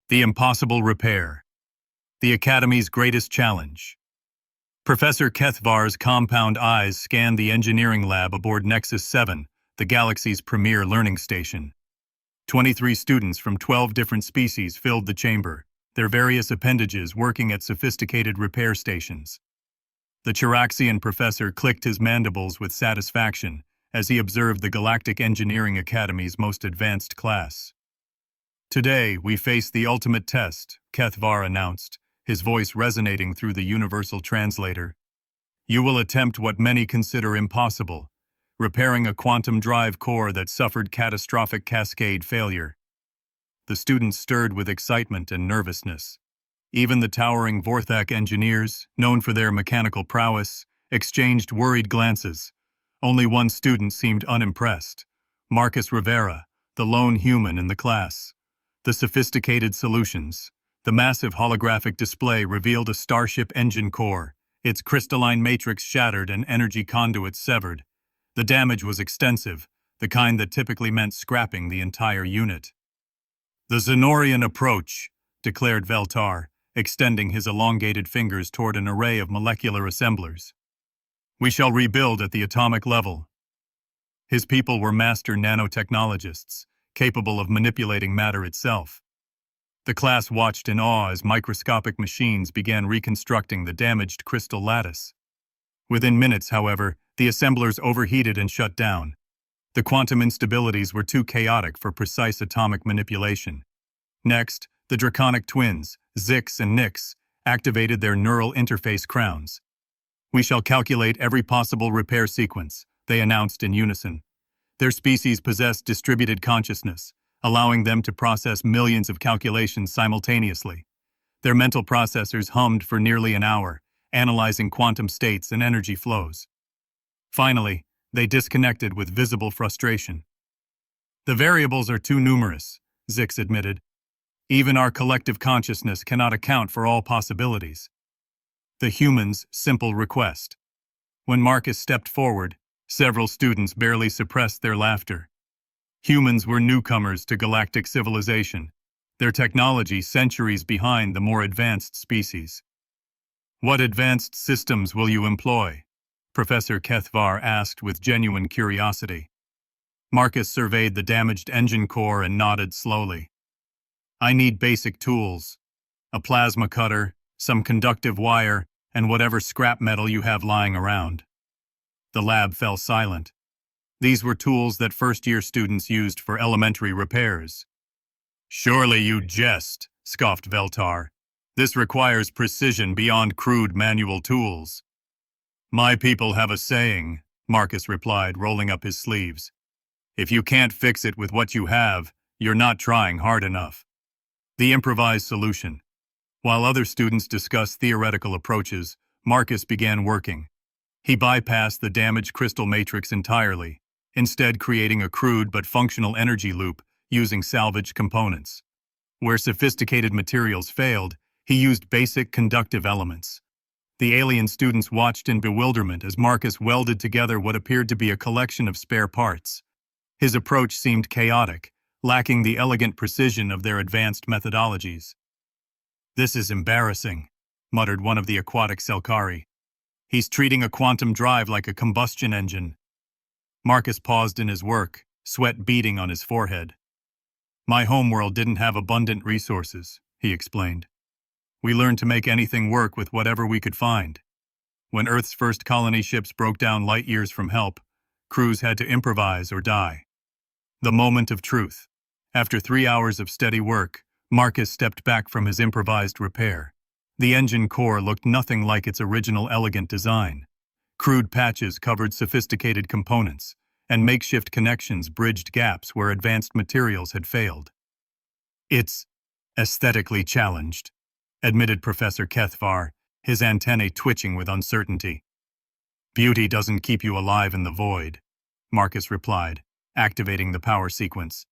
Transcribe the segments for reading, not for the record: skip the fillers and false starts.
The Impossible Repair. The Academy's Greatest Challenge. Professor Kethvar's compound eyes scanned the engineering lab aboard Nexus 7, the galaxy's premier learning station. 23 students from 12 different species filled the chamber, their various appendages working at sophisticated repair stations. The Chiraxian professor clicked his mandibles with satisfaction as he observed the Galactic Engineering Academy's most advanced class. "Today, we face the ultimate test," Kethvar announced, his voice resonating through the universal translator. "You will attempt what many consider impossible, repairing a quantum drive core that suffered catastrophic cascade failure." The students stirred with excitement and nervousness. Even the towering Vorthak engineers, known for their mechanical prowess, exchanged worried glances. Only one student seemed unimpressed: Marcus Rivera, the lone human in the class. The sophisticated solutions. The massive holographic display revealed a starship engine core, its crystalline matrix shattered and energy conduits severed. The damage was extensive, the kind that typically meant scrapping the entire unit. "The Zenorian approach," declared Veltar, extending his elongated fingers toward an array of molecular assemblers. "We shall rebuild at the atomic level." His people were master nanotechnologists, capable of manipulating matter itself. The class watched in awe as microscopic machines began reconstructing the damaged crystal lattice. Within minutes, however, the assemblers overheated and shut down. The quantum instabilities were too chaotic for precise atomic manipulation. Next, the draconic twins, Zix and Nyx, activated their neural interface crowns. "We shall calculate every possible repair sequence," they announced in unison. Their species possessed distributed consciousness, allowing them to process millions of calculations simultaneously. Their mental processors hummed for nearly an hour, analyzing quantum states and energy flows. Finally, they disconnected with visible frustration. "The variables are too numerous," Zix admitted. "Even our collective consciousness cannot account for all possibilities." The humans' simple request. When Marcus stepped forward, several students barely suppressed their laughter. Humans were newcomers to galactic civilization, their technology centuries behind the more advanced species. "What advanced systems will you employ?" Professor Kethvar asked with genuine curiosity. Marcus surveyed the damaged engine core and nodded slowly. "I need basic tools: a plasma cutter, some conductive wire, and whatever scrap metal you have lying around." The lab fell silent. These were tools that first-year students used for elementary repairs. "Surely you jest," scoffed Veltar. "This requires precision beyond crude manual tools." "My people have a saying," Marcus replied, rolling up his sleeves. "If you can't fix it with what you have, you're not trying hard enough." The improvised solution. While other students discussed theoretical approaches, Marcus began working. He bypassed the damaged crystal matrix entirely, instead creating a crude but functional energy loop using salvaged components. Where sophisticated materials failed, he used basic conductive elements. The alien students watched in bewilderment as Marcus welded together what appeared to be a collection of spare parts. His approach seemed chaotic, lacking the elegant precision of their advanced methodologies. "This is embarrassing," muttered one of the aquatic Selkari. "He's treating a quantum drive like a combustion engine." Marcus paused in his work, sweat beading on his forehead. "My homeworld didn't have abundant resources," he explained. "We learned to make anything work with whatever we could find. When Earth's first colony ships broke down light years from help, crews had to improvise or die." The moment of truth. After 3 hours of steady work, Marcus stepped back from his improvised repair. The engine core looked nothing like its original elegant design. Crude patches covered sophisticated components, and makeshift connections bridged gaps where advanced materials had failed. "It's aesthetically challenged," admitted Professor Kethvar, his antennae twitching with uncertainty. "Beauty doesn't keep you alive in the void," Marcus replied, activating the power sequence.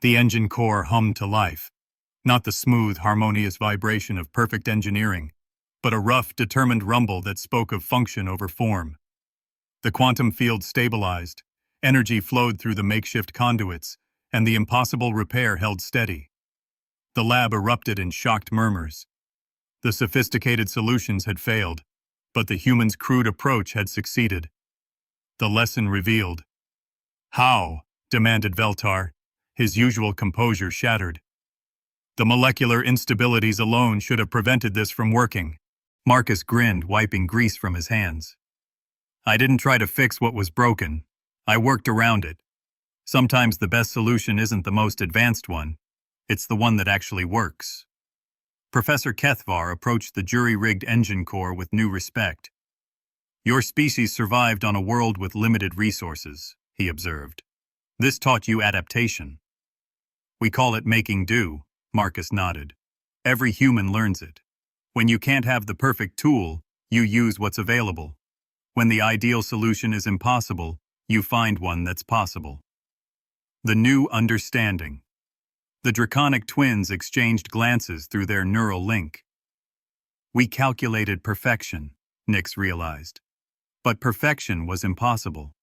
The engine core hummed to life. Not the smooth, harmonious vibration of perfect engineering, but a rough, determined rumble that spoke of function over form. The quantum field stabilized, energy flowed through the makeshift conduits, and the impossible repair held steady. The lab erupted in shocked murmurs. The sophisticated solutions had failed, but the humans' crude approach had succeeded. The lesson revealed. "How?" demanded Veltar, his usual composure shattered. "The molecular instabilities alone should have prevented this from working." Marcus grinned, wiping grease from his hands. "I didn't try to fix what was broken. I worked around it. Sometimes the best solution isn't the most advanced one. It's the one that actually works." Professor Kethvar approached the jury-rigged engine core with new respect. "Your species survived on a world with limited resources," he observed. "This taught you adaptation." "We call it making do," Marcus nodded. "Every human learns it. When you can't have the perfect tool, you use what's available. When the ideal solution is impossible, you find one that's possible." The new understanding. The Draconic twins exchanged glances through their neural link. "We calculated perfection," Nyx realized. "But perfection was impossible."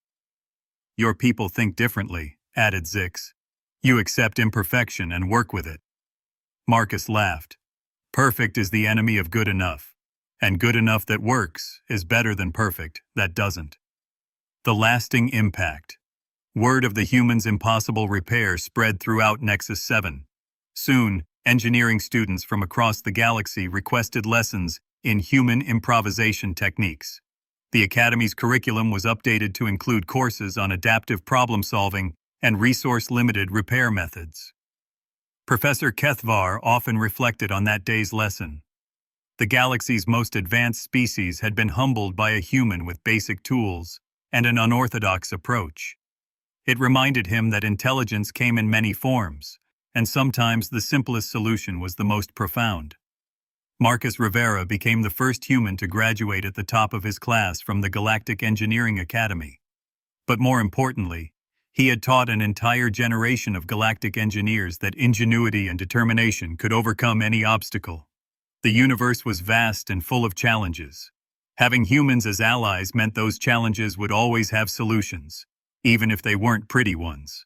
"Your people think differently," added Zix. "You accept imperfection and work with it." Marcus laughed. "Perfect is the enemy of good enough, and good enough that works is better than perfect that doesn't." The lasting impact. Word of the humans' impossible repair spread throughout Nexus 7. Soon, engineering students from across the galaxy requested lessons in human improvisation techniques. The Academy's curriculum was updated to include courses on adaptive problem-solving and resource-limited repair methods. Professor Kethvar often reflected on that day's lesson. The galaxy's most advanced species had been humbled by a human with basic tools and an unorthodox approach. It reminded him that intelligence came in many forms, and sometimes the simplest solution was the most profound. Marcus Rivera became the first human to graduate at the top of his class from the Galactic Engineering Academy. But more importantly, he had taught an entire generation of galactic engineers that ingenuity and determination could overcome any obstacle. The universe was vast and full of challenges. Having humans as allies meant those challenges would always have solutions, even if they weren't pretty ones.